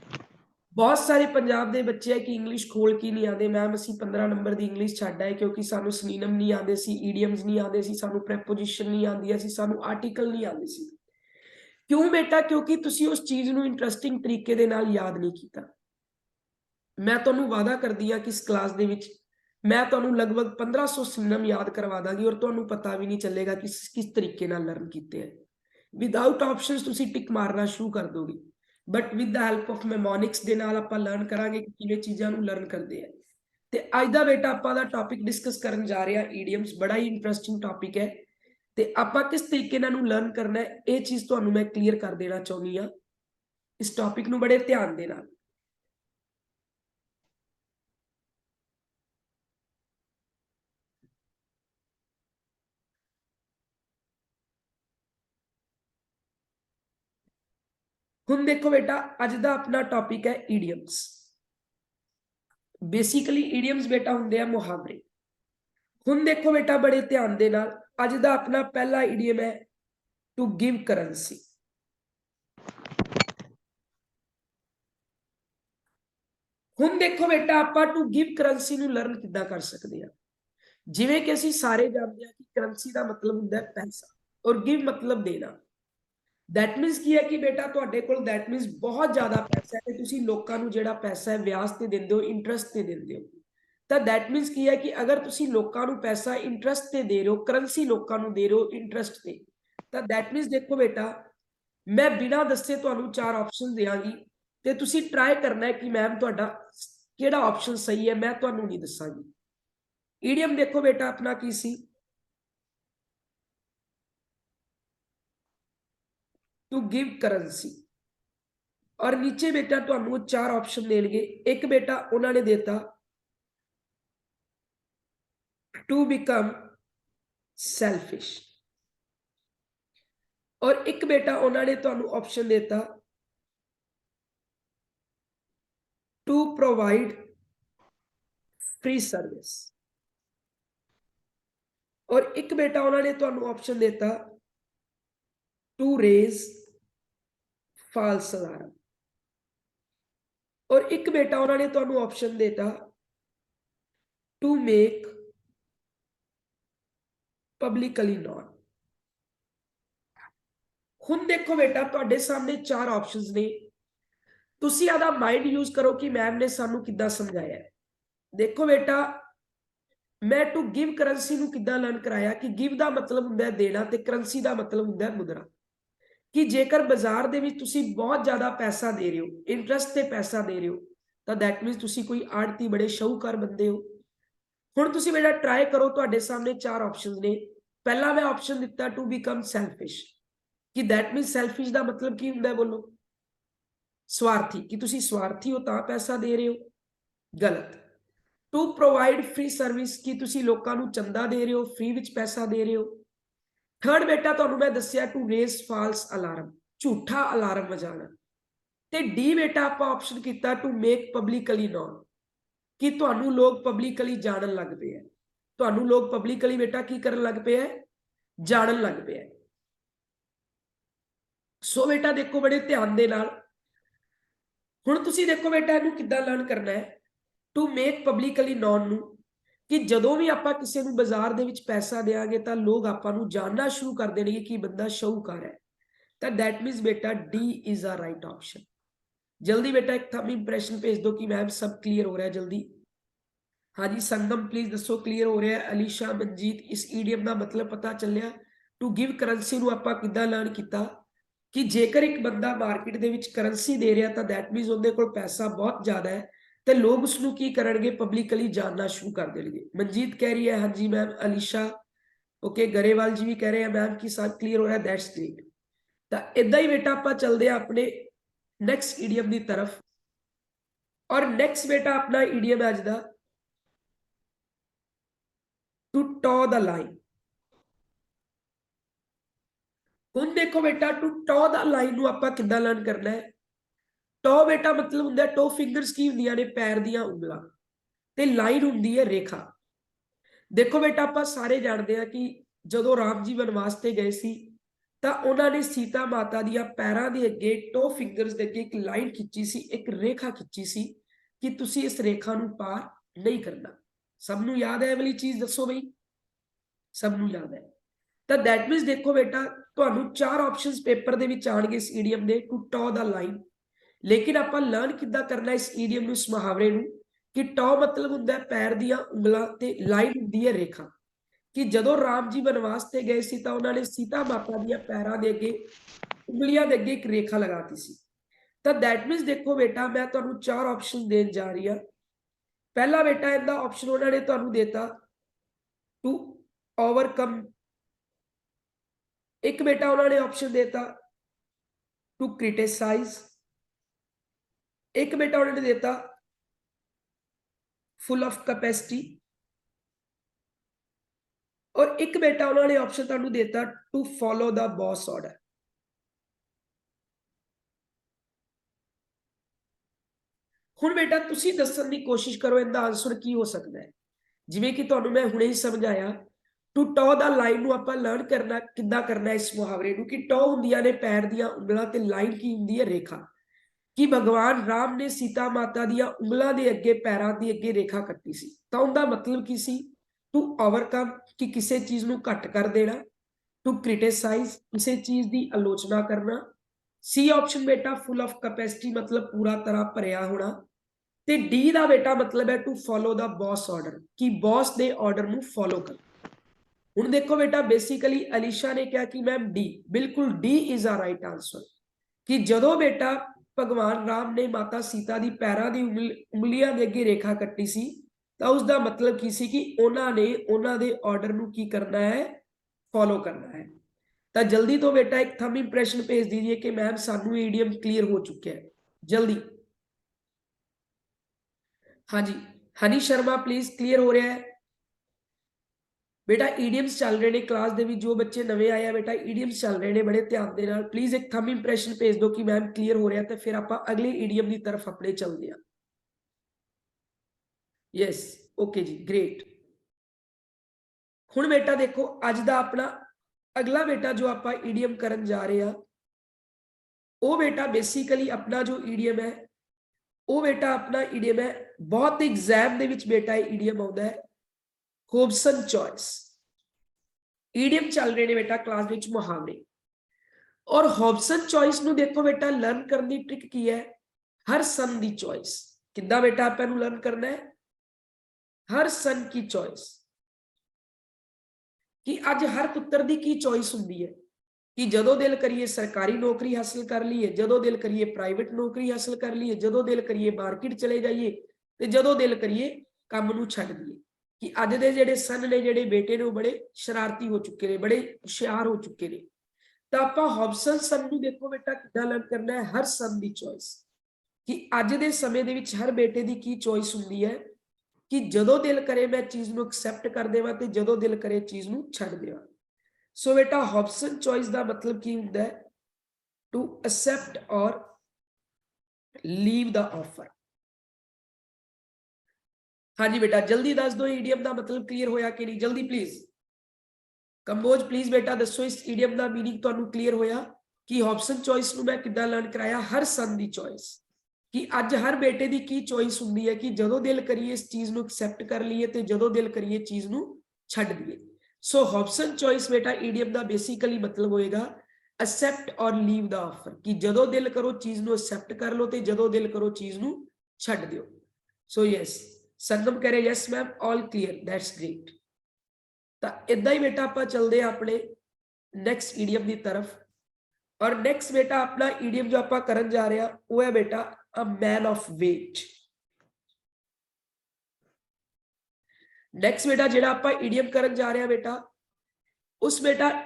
ਬਹੁਤ ਸਾਰੇ ਪੰਜਾਬ ਦੇ ਬੱਚੇ ਹੈ ਕਿ ਇੰਗਲਿਸ਼ ਖੋਲ ਕੇ ਨਹੀਂ ਆਉਂਦੇ। ਮੈਮ ਅਸੀਂ 15 ਨੰਬਰ ਦੀ ਇੰਗਲਿਸ਼ ਛੱਡ ਆਏ ਕਿਉਂਕਿ ਸਾਨੂੰ ਸਿਨੋਨਿਮ ਨਹੀਂ ਆਉਂਦੇ ਸੀ, ਈਡੀਅਮਸ ਨਹੀਂ ਆਉਂਦੇ ਸੀ, ਸਾਨੂੰ ਪ੍ਰੈਪੋਜੀਸ਼ਨ ਨਹੀਂ ਆਉਂਦੀ ਸੀ, ਸਾਨੂੰ ਆਰਟੀਕਲ ਨਹੀਂ ਆਉਂਦੇ ਸੀ। ਕਿਉਂ ਬੇਟਾ? ਕਿਉਂਕਿ ਤੁਸੀਂ ਉਸ ਚੀਜ਼ ਨੂੰ ਇੰਟਰਸਟਿੰਗ ਤਰੀਕੇ ਦੇ ਨਾਲ ਯਾਦ ਨਹੀਂ ਕੀਤਾ। ਮੈਂ ਤੁਹਾਨੂੰ ਵਾਅਦਾ ਕਰਦੀ ਹਾਂ ਕਿ ਇਸ ਕਲਾਸ ਦੇ ਵਿੱਚ ਮੈਂ ਤੁਹਾਨੂੰ ਲਗਭਗ 1500 ਸਿਨੋਨਿਮ ਯਾਦ ਕਰਵਾ ਦਾਂਗੀ ਔਰ ਤੁਹਾਨੂੰ ਪਤਾ ਵੀ ਨਹੀਂ ਚੱਲੇਗਾ ਕਿ ਕਿਸ ਤਰੀਕੇ ਨਾਲ ਲਰਨ ਕੀਤੇ ਹੈ। ਵਿਦਆਊਟ ਆਪਸ਼ਨਸ ਤੁਸੀਂ ਟਿਕ ਮਾਰਨਾ ਸ਼ੁਰੂ ਕਰ ਦੋਗੇ, but with the help of mnemonics ਦੇ ਨਾਲ ਆਪਾਂ ਲਰਨ ਕਰਾਂਗੇ ਕਿ ਕਿਵੇਂ ਚੀਜ਼ਾਂ ਨੂੰ ਲਰਨ ਕਰਦੇ ਆ। ਤੇ ਅੱਜ ਦਾ ਬੇਟਾ ਆਪਾਂ ਦਾ ਟੌਪਿਕ ਡਿਸਕਸ ਕਰਨ ਜਾ ਰਹੇ ਹਾਂ ਈਡੀਅਮਸ। ਬੜਾ ਹੀ ਇੰਟਰਸਟਿੰਗ ਟੌਪਿਕ ਹੈ ਤੇ ਆਪਾਂ ਕਿਸ ਤਰੀਕੇ ਨਾਲ ਨੂੰ ਲਰਨ ਕਰਨਾ ਹੈ ਇਹ ਚੀਜ਼ ਤੁਹਾਨੂੰ ਮੈਂ ਕਲੀਅਰ ਕਰ ਦੇਣਾ ਚਾਹੁੰਦੀ ਹਾਂ। ਇਸ ਟੌਪਿਕ ਨੂੰ ਬੜੇ ਧਿਆਨ ਦੇ ਨਾਲ। ਹੁਣ ਦੇਖੋ ਬੇਟਾ, ਅੱਜ ਦਾ ਆਪਣਾ ਟੌਪਿਕ ਹੈ ਈਡੀਅਮਸ। ਬੇਸਿਕਲੀ ਈਡੀਅਮਸ ਬੇਟਾ ਹੁੰਦੇ ਆ ਮੁਹਾਵਰੇ। ਹੁਣ ਦੇਖੋ ਬੇਟਾ ਬੜੇ ਧਿਆਨ ਦੇ ਨਾਲ, ਅੱਜ ਦਾ ਆਪਣਾ ਪਹਿਲਾ ਈਡੀਅਮ ਹੈ ਟੂ ਗਿਵ ਕਰੰਸੀ। ਹੁਣ ਦੇਖੋ ਬੇਟਾ, ਆਪਾਂ ਟੂ ਗਿਵ ਕਰੰਸੀ ਨੂੰ ਲਰਨ ਕਿੱਦਾਂ ਕਰ ਸਕਦੇ ਆ। ਜਿਵੇਂ ਕਿ ਅਸੀਂ ਸਾਰੇ ਜਾਣਦੇ ਆ ਕਿ ਕਰੰਸੀ ਦਾ ਮਤਲਬ ਹੁੰਦਾ ਹੈ ਪੈਸਾ ਔਰ ਗਿਵ ਮਤਲਬ ਦੇਣਾ। दैट मीन्स की है कि बेटा ਤੁਹਾਡੇ ਕੋਲ दैट मीन्स ਬਹੁਤ ਜ਼ਿਆਦਾ ਪੈਸਾ ਹੈ ਤੇ ਤੁਸੀਂ ਲੋਕਾਂ ਨੂੰ ਜਿਹੜਾ ਪੈਸਾ ਹੈ ਵਿਆਜ ਤੇ ਦਿੰਦੇ ਹੋ, ਇੰਟਰਸਟ ਤੇ ਦਿੰਦੇ ਹੋ। ਤਾਂ दैट मीन्स ਕੀ ਹੈ ਕਿ ਅਗਰ ਤੁਸੀਂ ਲੋਕਾਂ ਨੂੰ ਪੈਸਾ ਇੰਟਰਸਟ ਤੇ ਦੇ ਰਹੇ ਹੋ, ਕਰੰਸੀ ਲੋਕਾਂ ਨੂੰ ਦੇ ਰਹੇ ਹੋ ਇੰਟਰਸਟ ਤੇ, ਤਾਂ दैट मीन्स ਦੇਖੋ ਬੇਟਾ, ਮੈਂ ਬਿਨਾਂ ਦੱਸੇ ਤੁਹਾਨੂੰ 4 ਆਪਸ਼ਨ ਦੇਵਾਂਗੀ ਤੇ ਤੁਸੀਂ ਟਰਾਈ ਕਰਨਾ ਹੈ ਕਿ ਮੈਮ ਤੁਹਾਡਾ ਕਿਹੜਾ ਆਪਸ਼ਨ ਸਹੀ ਹੈ, ਮੈਂ ਤੁਹਾਨੂੰ ਨਹੀਂ ਦੱਸਾਂਗੀ। ਈਡੀਅਮ ਦੇਖੋ ਬੇਟਾ ਆਪਣਾ ਕੀ ਸੀ, टू गिव करंसी। और नीचे बेटा ਤੁਹਾਨੂੰ 4 ऑप्शन देंगे। एक बेटा उन्होंने देता टू बिकम सेल्फिश और एक बेटा उन्होंने ਤੁਹਾਨੂੰ ऑप्शन देता टू प्रोवाइड फ्री सर्विस और एक बेटा उन्होंने ਤੁਹਾਨੂੰ ऑप्शन देता टू रेज फाल्स अलार्म और एक बेटा उन्होंने ਤੁਹਾਨੂੰ ऑप्शन देता टू मेक पब्लिकली नॉन। ਹੁਣ देखो बेटा ਤੁਹਾਡੇ सामने 4 ऑप्शंस ने, ਤੁਸੀਂ ਆਦਾ ਮਾਈਂਡ ਯੂਜ਼ ਕਰੋ ਕਿ ਮੈਮ ਨੇ ਸਾਨੂੰ ਕਿੱਦਾਂ ਸਮਝਾਇਆ ਹੈ। ਦੇਖੋ ਬੇਟਾ, ਮੈਂ ਟੂ ਗਿਵ ਕਰੰਸੀ ਨੂੰ ਕਿੱਦਾਂ ਲਰਨ ਕਰਾਇਆ ਕਿ ਗਿਵ ਦਾ ਮਤਲਬ ਹੁੰਦਾ ਹੈ ਦੇਣਾ ਤੇ ਕਰੰਸੀ ਦਾ ਮਤਲਬ ਹੁੰਦਾ ਹੈ ਮੁਦਰਾ। ਕਿ ਜੇਕਰ ਬਾਜ਼ਾਰ ਦੇ ਵਿੱਚ ਤੁਸੀਂ ਬਹੁਤ ਜ਼ਿਆਦਾ ਪੈਸਾ ਦੇ ਰਹੇ ਹੋ, ਇੰਟਰਸਟ ਤੇ ਪੈਸਾ ਦੇ ਰਹੇ ਹੋ, ਤਾਂ दैट मीन्स ਤੁਸੀਂ ਕੋਈ ਆੜਤੀ ਬੜੇ ਸ਼ਾਹੂਕਾਰ ਬੰਦੇ ਹੋ। ਹੁਣ ਤੁਸੀਂ ਬੇਟਾ ਟਰਾਈ ਕਰੋ, ਤੁਹਾਡੇ ਸਾਹਮਣੇ 4 ਆਪਸ਼ਨਸ ਨੇ। ਪਹਿਲਾ ਮੈਂ ਆਪਸ਼ਨ ਦਿੱਤਾ ਟੂ ਬਿਕਮ ਸੈਲਫਿਸ਼, ਕਿ दैट मीन्स ਸੈਲਫਿਸ਼ ਦਾ ਮਤਲਬ ਕੀ ਹੁੰਦਾ ਹੈ, ਬੋਲੋ? स्वार्थी, कि तुसी स्वार्थी हो तां पैसा दे रहे हो, गलत। टू प्रोवाइड फ्री सर्विस, कि तुसी लोकां नूं चंदा दे रहे हो, फ्री विच पैसा दे रहे हो। थर्ड बेटा तुहानूं मैं दस्सिया टू रेज फाल्स अलार्म, झूठा अलार्म वजाना। ते डी बेटा आपां ऑप्शन कीता टू मेक पब्लिकली नॉन, कि तुहानूं लोग पब्लिकली जानन लग पे है। तुहानूं लोग पब्लिकली बेटा की करन लग पे है, जानन लग पे है। सो बेटा देखो बड़े ध्यान दे नाल, ਹੁਣ ਤੁਸੀਂ ਦੇਖੋ ਬੇਟਾ ਇਹਨੂੰ ਕਿੱਦਾਂ ਲਰਨ ਕਰਨਾ ਹੈ। टू मेक पब्लिकली नॉन ਨੂੰ कि ਜਦੋਂ ਵੀ ਆਪਾਂ ਕਿਸੇ ਨੂੰ ਬਾਜ਼ਾਰ ਦੇ ਵਿੱਚ ਪੈਸਾ ਦੇਾਂਗੇ ਤਾਂ ਲੋਕ ਆਪਾਂ ਨੂੰ ਜਾਣਨਾ ਸ਼ੁਰੂ ਕਰ ਦੇਣਗੇ ਕਿ ਬੰਦਾ ਸ਼ਾਹੂਕਾਰ ਹੈ ਤਾਂ दैट मींस बेटा D is a right option. जल्दी बेटा एक थंब इंप्रेशन भेज दो कि मैम सब क्लियर हो रहा है जल्दी। हाँ जी संगम प्लीज दसो क्लियर हो रहा है। अलीशा मनजीत इस ईडीएम का मतलब पता चलिया। टू गिव करंसी ਨੂੰ ਆਪਾਂ ਕਿੱਦਾਂ ਲਰਨ ਕੀਤਾ कि जेकर एक बंदा मार्केट ਦੇ ਵਿੱਚ ਕਰੰਸੀ ਦੇ ਰਿਹਾ ਤਾਂ दैट मींस ਉਹਦੇ ਕੋਲ ਪੈਸਾ ਬਹੁਤ ਜ਼ਿਆਦਾ ਹੈ ਤੇ ਲੋਕ ਉਸ ਨੂੰ ਕੀ ਕਰਨਗੇ ਪਬਲਿਕਲੀ ਜਾਨਣਾ ਸ਼ੁਰੂ ਕਰ ਦੇਣਗੇ। ਮਨਜੀਤ ਕਹਿ ਰਹੀ ਹੈ हाँ जी मैम। अलीशा ओके गरेवाल जी भी कह रहे हैं मैम कि सब क्लियर हो रहा है दैट्स ग्रेट। ਤਾਂ ਇਦਾਂ ਹੀ बेटा ਆਪਾਂ ਚੱਲਦੇ ਆ ਆਪਣੇ ਨੈਕਸਟ ਈਡੀਅਮ ਦੀ ਤਰਫ ਔਰ ਨੈਕਸਟ बेटा ਆਪਣਾ ਈਡੀਅਮ ਅੱਜ ਦਾ टू टॉ द लाइन। ਹੁਣ ਦੇਖੋ बेटा टू टॉ द लाइन ਨੂੰ ਆਪਾਂ ਕਿੱਦਾਂ ਲਰਨ ਕਰਨਾ ਹੈ। ਟੋ बेटा मतलब ਹੁੰਦਾ ਟੋ ਫਿੰਗਰਸ ਕੀ ਹੁੰਦੀਆਂ ਨੇ ਪੈਰ ਦੀਆਂ ਉਂਗਲਾਂ ਤੇ ਲਾਈਨ ਹੁੰਦੀ ਹੈ ਰੇਖਾ। ਦੇਖੋ बेटा ਆਪਾਂ ਸਾਰੇ ਜਾਣਦੇ ਆ ਕਿ ਜਦੋਂ ਰਾਮ ਜੀ ਵਨਵਾਸ ਤੇ ਗਏ ਸੀ ਤਾਂ ਉਹਨਾਂ ਨੇ ਸੀਤਾ ਮਾਤਾ ਦੀਆਂ ਪੈਰਾਂ ਦੇ ਅੱਗੇ ਟੋ ਫਿੰਗਰਸ ਦੇ ਅੱਗੇ ਇੱਕ ਲਾਈਨ ਖਿੱਚੀ ਸੀ ਇੱਕ ਰੇਖਾ ਖਿੱਚੀ ਸੀ ਕਿ ਤੁਸੀਂ ਇਸ ਰੇਖਾ ਨੂੰ ਪਾਰ ਨਹੀਂ ਕਰਨਾ। ਸਭ ਨੂੰ ਯਾਦ ਹੈ ਇਹ ਵਾਲੀ ਚੀਜ਼ ਦੱਸੋ ਬਈ ਸਭ ਨੂੰ ਯਾਦ ਹੈ। ਤਾਂ दैट मींस ਦੇਖੋ बेटा ਤੁਹਾਨੂੰ ਚਾਰ ਆਪਸ਼ਨਸ ਪੇਪਰ ਦੇ ਵਿੱਚ ਆਣਗੇ ਇਸ ਈਡੀਅਮ ਦੇ ਟੂ ਟੋ ਦਾ ਲਾਈਨ। लेकिन आप लर्न किद्दां करना इस ईडियम इस मुहावरे कि टॉ मतलब हुंदा है पैर दियां उंगलां ते लाइन हुंदी है रेखा कि जदों राम जी वनवास ते गए सी तां उन्हां ने सीता माता दियां पैरां दे अगे उंगलियां दे अगे एक रेखा लगाती सी। तां दैट मींस देखो बेटा मैं तुहानूं चार ऑप्शन देण जा रही हां। पहला बेटा इहदा ऑप्शन उन्हां ने तुहानूं देता टू ओवरकम। एक बेटा उन्हां ने ऑप्शन देता टू क्रिटिसाइज। एक बेटा उन्होंने देता फुल ऑफ कैपेसिटी और एक बेटा उन्होंने ऑप्शन तुहानू देता to follow the boss order. हुण बेटा तुसी दस्सण दी कोशिश करो इहदा आंसर की हो सकता है। जिवें कि तुहानू मैं हुणे ही समझाया टू टॉ द लाइन नू आपां लर्न करना किद्दां करना इस मुहावरे नू कि टॉ हुंदियां ने पैर दियां उंगलां ते लाइन की हुंदी है रेखा कि भगवान राम ने सीता माता दियां उंगलां दे अगे पैरां दे अगे रेखा कट्टी सी। तां उहदा मतलब की सी टू ओवरकम कि किसी चीज नू घट कर देना। टू क्रिटिसाइज किसी चीज की आलोचना करना। सी ऑप्शन बेटा फुल ऑफ कैपेसिटी मतलब पूरा तरह भरिया होना। ते डी दा बेटा मतलब है to follow the boss order कि बॉस दे ऑर्डर नू फॉलो कर। हुण देखो बेटा बेसिकली अलीशा ने कहा कि मैम डी बिल्कुल D is a right answer कि जदों बेटा भगवान राम ने माता सीता दी पैरां दी उंगलियां दे अगे रेखा कट्टी सी तां उसदा मतलब की सी कि उन्हां ने उन्हां दे ऑर्डर नू की करना है फॉलो करना है। तां जल्दी तो बेटा एक थंब इंप्रेशन भेज दीजिए कि मैम सानू ईडीएम क्लियर हो चुके हैं जल्दी। हाँ जी हनी शर्मा प्लीज क्लियर हो रहा है बेटा। ईडीएम्स चल रहे हैं क्लास दे जो बच्चे नवे आए हैं बेटा ईडीएम्स चल रहे हैं बड़े ध्यान दे नाल प्लीज एक थंब इंप्रेशन भेज दो कि मैम क्लियर हो रहा है तो फिर आप अगले ईडीएम की तरफ अपने चलते हैं। यस ओके जी ग्रेट। हुण बेटा देखो अज दा अपना अगला बेटा जो आप ईडीएम करन जा रहे हैं वो बेटा बेसिकली अपना जो ईडीएम है वो बेटा अपना ईडीएम है बहुत एग्जाम दे विच बेटा ईडीएम आउंदा है होब्सन चॉइस। ईडीएम चल रहे हैं बेटा क्लास विच मुहावरे और हॉब्सन चॉइस नू देखो बेटा लर्न करने की ट्रिक की है हर सन की चॉइस। किद्दां बेटा आप इहनूं लर्न करना है हर सन की चॉइस कि अज हर पुत्र की की चॉइस हुंदी है कि जदों दिल करिए सरकारी नौकरी हासिल कर लीए जदों दिल करिए प्राइवेट नौकरी हासिल कर लीए जदों दिल करिए मार्केट चले जाइए ते जदों दिल करिए काम नूं छड्ड दईए कि अज दे जिहड़े सन ने जिहड़े बेटे ने बड़े शरारती हो चुके हैं बड़े हुशियार हो चुके हैं। तो आप हॉब्सन सन नूं देखो बेटा किद्दां लर्न करना है हर सन की चॉइस कि अज दे समय दे विच हर बेटे की की चॉइस हुंदी है कि जदों दिल करे मैं चीज़ नूं एक्सैप्ट कर देवां ते जदों दिल करे चीज़ नूं छड्ड देवां। सो बेटा हॉब्सन चॉइस का मतलब की हुंदा है टू एक्सेप्ट और लीव द ऑफर। हाँ जी बेटा जल्दी दस दो ईडीएम का मतलब क्लियर होया कि नहीं जल्दी प्लीज कंबोज प्लीज बेटा दसो इस ईडीएम का मीनिंग तुहानू क्लियर होया कि हॉब्सन चॉइस नू मैं किद्दां लर्न कराया हर सन की चॉइस। कि ਅੱਜ हर बेटे ਦੀ ਕੀ ਚੋਇਸ ਹੁੰਦੀ ਹੈ ਕਿ ਜਦੋਂ ਦਿਲ ਕਰੀਏ ਇਸ ਚੀਜ਼ ਨੂੰ ਐਕਸੈਪਟ ਕਰ ਲਈਏ ਤੇ ਜਦੋਂ ਦਿਲ ਕਰੀਏ ਚੀਜ਼ ਨੂੰ ਛੱਡ ਦਈਏ। ਸੋ ਹੌਬਸਨ ਚੋਇਸ ਬੇਟਾ ਈਡੀਅਮ ਦਾ ਬੇਸਿਕਲੀ ਮਤਲਬ ਹੋਏਗਾ accept or leave the offer, कि जदों दिल करो चीज ਨੂੰ accept कर लो ते जदों दिल करो चीज ਨੂੰ ਛੱਡ ਦਿਓ। सो yes, संगम कह रहे yes ma'am, all clear, that's great। ਤਾਂ ਇਦਾਂ ਹੀ बेटा ਆਪਾਂ ਚੱਲਦੇ ਆ ਆਪਣੇ नेक्स्ट ईडियम ਦੀ तरफ। और नेक्स्ट बेटा अपना ईडियम जो आप करन जा रहे हैं वो है बेटा a man of weight. Next बेटा जेड़ा आप ईडियम करन जा रहे हैं बेटा उस बेटा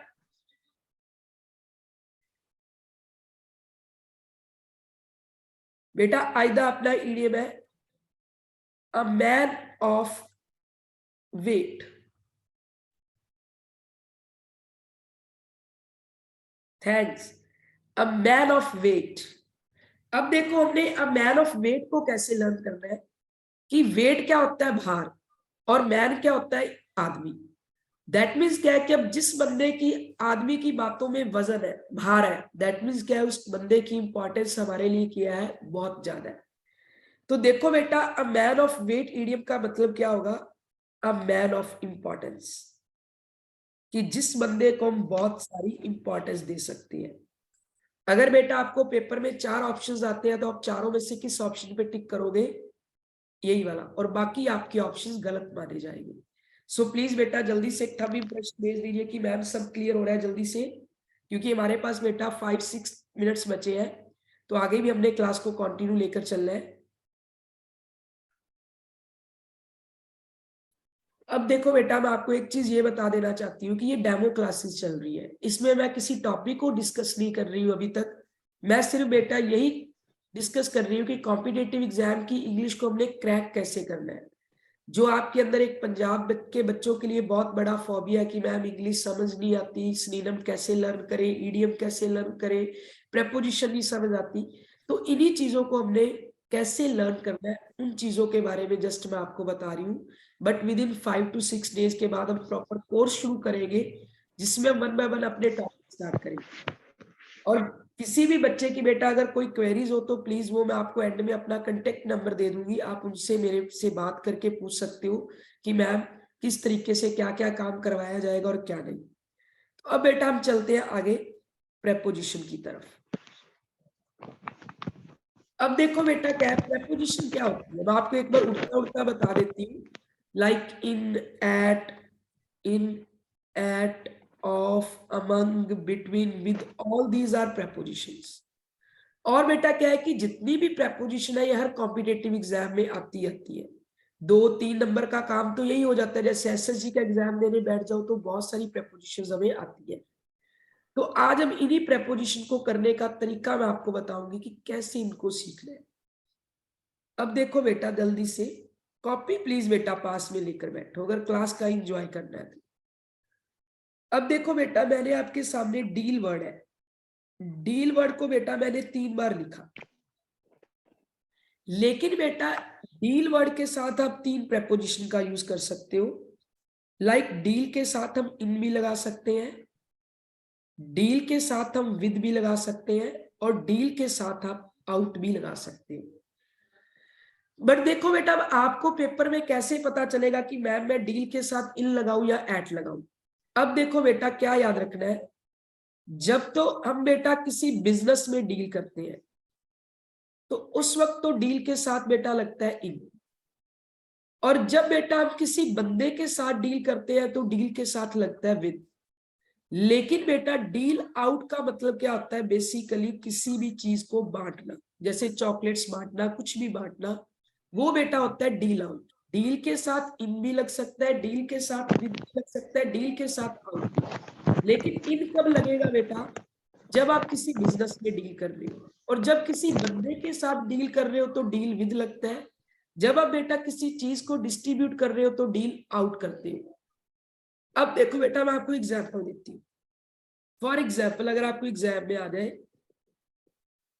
आज दा अपना ईडियम है a man of weight. Thanks. A man of weight. अब देखो हमने अ मैन ऑफ वेट को कैसे लर्न करना है कि वेट क्या होता है भार और मैन क्या होता है आदमी। दैट मीन्स क्या है कि अब जिस बंदे की आदमी की बातों में वजन है भार है, दैट मीन्स क्या है उस बंदे की इंपॉर्टेंस हमारे लिए क्या है बहुत ज्यादा है। तो देखो बेटा a man of weight idiom का मतलब क्या होगा अ मैन ऑफ इंपॉर्टेंस, कि जिस बंदे को हम बहुत सारी इंपॉर्टेंस दे सकते हैं। अगर बेटा आपको पेपर में 4 ऑप्शंस आते हैं तो आप चारों में से किस ऑप्शन पे टिक करोगे यही वाला, और बाकी आपके ऑप्शंस गलत माने जाएंगे। सो प्लीज बेटा जल्दी से एक थंब इम्प्रेशन भेज दीजिए कि मैम सब क्लियर हो रहा है जल्दी से, क्योंकि हमारे पास बेटा 5-6 मिनट्स बचे हैं तो आगे भी हमने क्लास को कंटिन्यू लेकर चलना है। अब देखो बेटा मैं आपको एक चीज ये बता देना चाहती हूँ कि ये डेमो क्लासेस चल रही है, इसमें मैं किसी टॉपिक को डिस्कस नहीं कर रही हूँ अभी तक। मैं सिर्फ बेटा यही डिस्कस कर रही हूँ कि कॉम्पिटिटिव एग्जाम की इंग्लिश को हमने क्रैक कैसे करना है। जो आपके अंदर एक पंजाब के बच्चों के लिए बहुत बड़ा फोबिया है कि मैम इंग्लिश समझ नहीं आती, सिनोनिम कैसे लर्न करें, ईडियम कैसे लर्न करें, प्रेपोजिशन नहीं समझ आती, तो इन्हीं चीजों को हमने कैसे लर्न करना है उन चीजों के बारे में जस्ट मैं आपको बता रही हूँ। But with in 5 to 6 days के बाद हम प्रॉपर कोर्स शुरू करेंगे जिसमें हम 1 by 1 अपने टॉपिक स्टार्ट करेंगे। और किसी भी बच्चे की बेटा अगर कोई क्वेरीज हो तो प्लीज वो मैं आपको एंड में अपना कांटेक्ट नंबर दे दूंगी, आप उनसे मेरे से बात करके पूछ सकते हो कि मैम किस तरीके से क्या क्या काम करवाया जाएगा और क्या नहीं। तो अब बेटा हम चलते हैं आगे प्रेपोजिशन की तरफ। अब देखो बेटा क्या है प्रेपोजिशन क्या होती है, मैं आपको एक बार उल्टा उल्टा बता देती हूँ। Like in, at, of, among, between, with, all these are prepositions. और बेटा क्या है कि जितनी भी प्रेपोजिशन है ये हर कॉम्पिटेटिव एग्जाम में आती है। 2-3 नंबर का काम तो यही हो जाता है, जैसे एसएससी का एग्जाम देने बैठ जाओ तो बहुत सारी प्रेपोजिशंस हमें आती है। तो आज हम इन्हीं प्रेपोजिशन को करने का तरीका मैं आपको बताऊंगी कि कैसे इनको सीखना है। अब देखो बेटा जल्दी से कॉपी प्लीज बेटा पास में लेकर बैठो अगर क्लास का एंजॉय करना है। अब देखो बेटा मैंने आपके सामने डील वर्ड है, डील वर्ड को बेटा मैंने 3 बार लिखा, लेकिन बेटा डील वर्ड के साथ आप 3 प्रेपोजिशन का यूज कर सकते हो। लाइक डील के साथ हम इन भी लगा सकते हैं, डील के साथ हम विद भी लगा सकते हैं, और डील के साथ आप आउट भी लगा सकते हैं। बट देखो बेटा अब आपको पेपर में कैसे पता चलेगा कि मैम मैं डील के साथ इन लगाऊं या एट लगाऊं। अब देखो बेटा क्या याद रखना है, जब तो हम बेटा किसी बिजनेस में डील करते हैं तो उस वक्त तो डील के साथ बेटा लगता है इन, और जब बेटा हम किसी बंदे के साथ डील करते हैं तो डील के साथ लगता है विद। लेकिन बेटा डील आउट का मतलब क्या होता है, बेसिकली किसी भी चीज को बांटना, जैसे चॉकलेट्स बांटना, कुछ भी बांटना, वो बेटा होता है डील आउट। डील के साथ इन भी लग सकता है, डील के साथ विद भी लग सकता है, डील के साथ आउट भी। लेकिन इन कब लगेगा बेटा, जब आप किसी बिजनेस में डील कर रहे हो, और जब किसी बंदे के साथ डील कर रहे हो तो डील विद लगता है, जब आप बेटा किसी चीज को डिस्ट्रीब्यूट कर रहे हो तो डील आउट करते हो। अब देखो बेटा मैं आपको एग्जाम्पल देती हूँ। फॉर एग्जाम्पल अगर आपको एग्जाम में आ जाए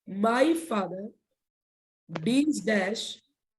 माई फादर डील्स डैश